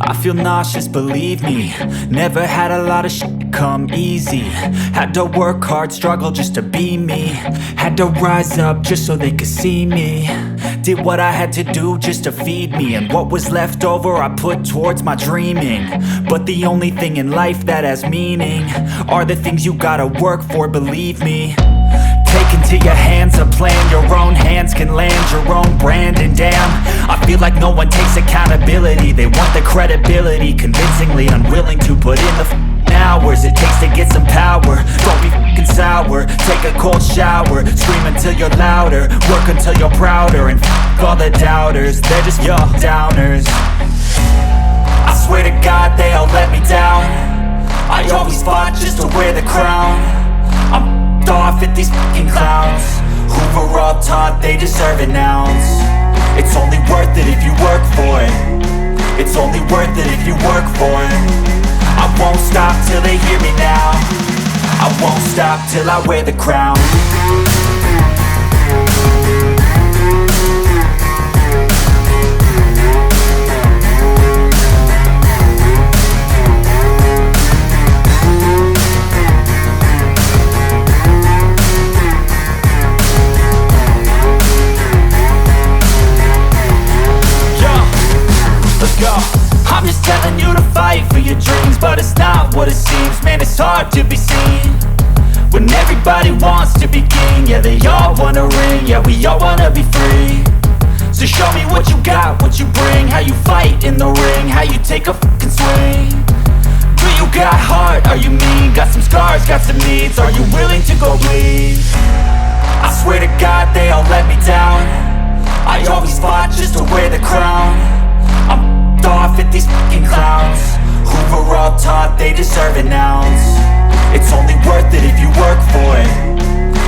I feel nauseous, believe me. Never had a lot of shit come easy. Had to work hard, struggle just to be me. Had to rise up just so they could see me. Did what I had to do just to feed me. And what was left over I put towards my dreaming. But the only thing in life that has meaning are the things you gotta work for, believe me. Take into your hands a plan. Your own hands can land your own brand. And damn, I feel like no one takes accountability. They want the credibility, convincingly unwilling to put in the hours it takes to get some power. Don't be f***ing sour. Take a cold shower. Scream until you're louder. Work until you're prouder. And f*** all the doubters, they're just your downers. I swear to God they all let me down. I always fought just to wear the crown. I'm off at these fucking clowns who were all taught they deserve an ounce. It's only worth it if you work for it. It's only worth it if you work for it. I won't stop till they hear me now. I won't stop till I wear the crown. I'm just telling you to fight for your dreams, but it's not what it seems. Man, it's hard to be seen when everybody wants to be king. Yeah, they all wanna ring, yeah, we all wanna be free. So show me what you got, what you bring, how you fight in the ring, how you take a fucking swing. Do you got heart, are you mean? Got some scars, got some needs, are you willing to go bleed? I swear to God they all let me down. I always fought just to wear the crown. I'm off at these fucking clowns who were all taught they deserve an ounce. It's only worth it if you work for it.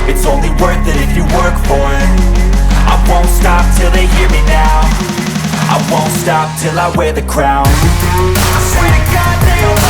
It's only worth it if you work for it. I won't stop till they hear me now. I won't stop till I wear the crown. I swear to God they all